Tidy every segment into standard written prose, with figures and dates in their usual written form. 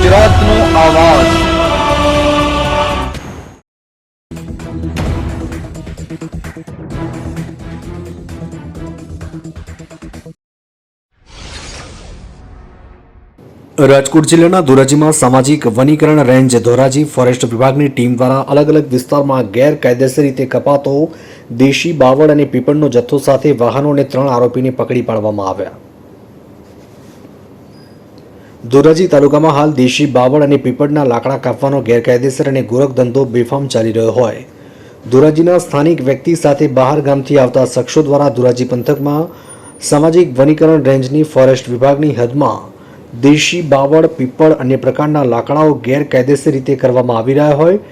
ગુજરાતનો આવાજ। રાજકોટ જિલ્લાના ધોરાજીમાં સામાજિક વનીકરણ રેન્જ ધોરાજી ફોરેસ્ટ વિભાગની ટીમ દ્વારા અલગ અલગ વિસ્તારમાં ગેરકાયદેસર રીતે કપાતો દેશી બાવળ અને પીપળનો જથ્થો સાથે વાહનો અને 3 આરોપીને પકડી પાડવામાં આવ્યા। ધોરાજી તાલુકામાં હાલ દેશી બાવળ અને પીપળના લાકડા કાપવાનો ગેરકાયદેસર અને ગોરખધંધો બેફામ ચાલી રહ્યો હોય ધોરાજીના સ્થાનિક વ્યક્તિ સાથે બહાર ગામથી આવતા શખ્સો દ્વારા ધોરાજી પંથકમાં સામાજિક વનીકરણ રેન્જની ફોરેસ્ટ વિભાગની હદમાં દેશી બાવળ પીપળ અન્ય પ્રકારના લાકડાઓ ગેરકાયદેસર રીતે કરવામાં આવી રહ્યા હોય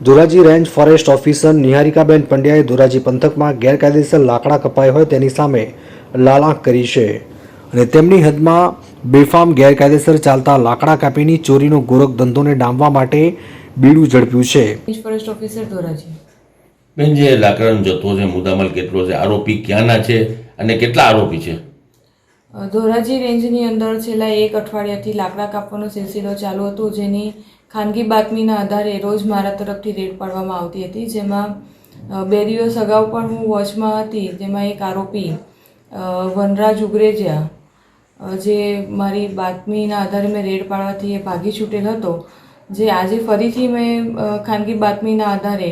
ધોરાજી રેન્જ ફોરેસ્ટ ઓફિસર નિહારિકાબેન પંડ્યાએ ધોરાજી પંથકમાં ગેરકાયદેસર લાકડા કપાય હોય તેની સામે લાલાંક કરી છે અને તેમની હદમાં બેફામ ગેરકાયદેસર ચાલતા લાકડા કાપીની ચોરીનો ગોરખ ધંધોને ડામવા માટે બીડું ઝડપ્યું છે। ફોરેસ્ટ ઓફિસર ધોરાજી બેન, જે લાકડાનો જથ્થો છે, મુદ્દામાલ કેટલો છે, આરોપી ક્યાંના છે અને કેટલા આરોપી છે? ધોરાજી રેન્જની અંદર છેલ્લા 1 અઠવાડિયાથી લાકડા કાપવાનો સિલસિલો ચાલુ હતો, જેની ખાનગી બાતમીના આધારે રોજ મારા તરફથી રેડ પાડવામાં આવતી હતી, જેમાં 2 દિવસ અગાઉ પણ હું વોચમાં હતી, જેમાં એક આરોપી વનરાજ ઉગરેજા, જે મારી બાતમીના આધારે મેં રેડ પાડવાથી એ ભાગી છૂટેલ હતો, જે આજે ફરીથી મેં ખાનગી બાતમીના આધારે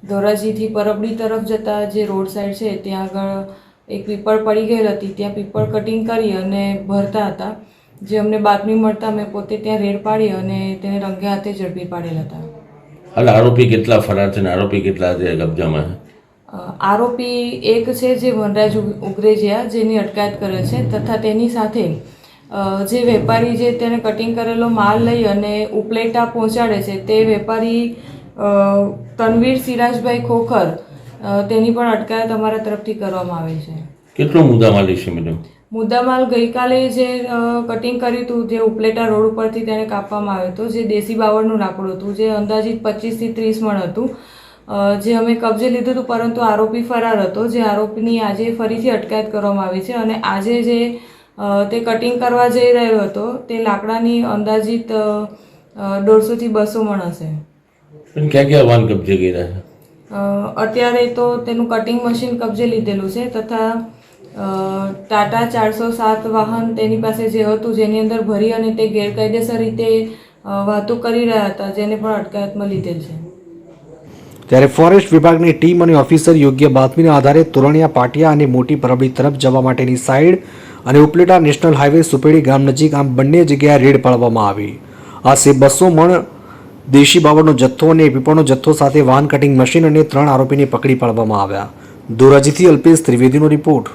ધોરાજીથી પરબડી તરફ જતા જે રોડ સાઈડ છે ત્યાં આગળ એક પીપળ પડી ગયેલ હતી, ત્યાં પીપળ કટિંગ કરી અને ભરતા હતા, જે અમને બાતમી મળતા મેં પોતે ત્યાં રેડ પાડી અને તેને રંગે હાથે ઝડપી પાડેલ હતા। હાલ આરોપી કેટલા ફરાર છે અને આરોપી કેટલા છે કબજામાં છે? આરોપી એક છે જે વનરાજ ઉગરેજિયા, જેની અટકાયત કરેલ છે, તથા તેની સાથે જે વેપારી જે તેને કટિંગ કરેલો માલ લઈ અને ઉપલેટા પહોંચાડે છે તે વેપારી તનવીર સિરાજભાઈ ખોખર, તેની પણ અટકાયત અમારા તરફથી કરવામાં આવી છે। કેટલો મુદ્દામાલ છે મેડમ? મુદ્દામાલ ગઈકાલે જે કટિંગ કર્યું હતું, જે ઉપલેટા રોડ ઉપરથી તેને કાપવામાં આવ્યું હતું, જે દેશી બાવળનું લાકડું હતું, જે અંદાજિત 25 થી 30 મણ હતું, જે અમે કબજે લીધું હતું, પરંતુ આરોપી ફરાર હતો, જે આરોપીની આજે ફરીથી અટકાયત કરવામાં આવી છે અને આજે જે તે કટિંગ કરવા જઈ રહ્યો હતો તે લાકડાની અંદાજિત 150 થી 200 મણ હશે। પણ ક્યાં ક્યાં વાહન કબજે કર્યા છે? અત્યારે તો તેનું કટિંગ મશીન કબજે લીધેલું છે, તથા ટાટા 407 વાહન તેની પાસે જે હતું, જેની અંદર ભરી અને તે ગેરકાયદેસર રીતે વાહતુક કરી રહ્યા હતા, જેને પણ અટકાયતમાં લીધેલ છે। ત્યારે ફોરેસ્ટ વિભાગની ટીમ અને ઓફિસર યોગ્ય બાતમીના આધારે તોરણિયા પાટિયા અને મોટી પરબડી તરફ જવા માટેની સાઈડ અને ઉપલેટા નેશનલ હાઈવે સુપેડી ગામ નજીક આમ બંને જગ્યાએ રેડ પાડવામાં આવી। આશરે 200 મણ દેશી બાવળનો જથ્થો અને પીપળનો જથ્થો સાથે વાહન કટિંગ મશીન અને 3 આરોપીને પકડી પાડવામાં આવ્યા। ધોરાજીથી અલ્પેશ ત્રિવેદીનો રિપોર્ટ।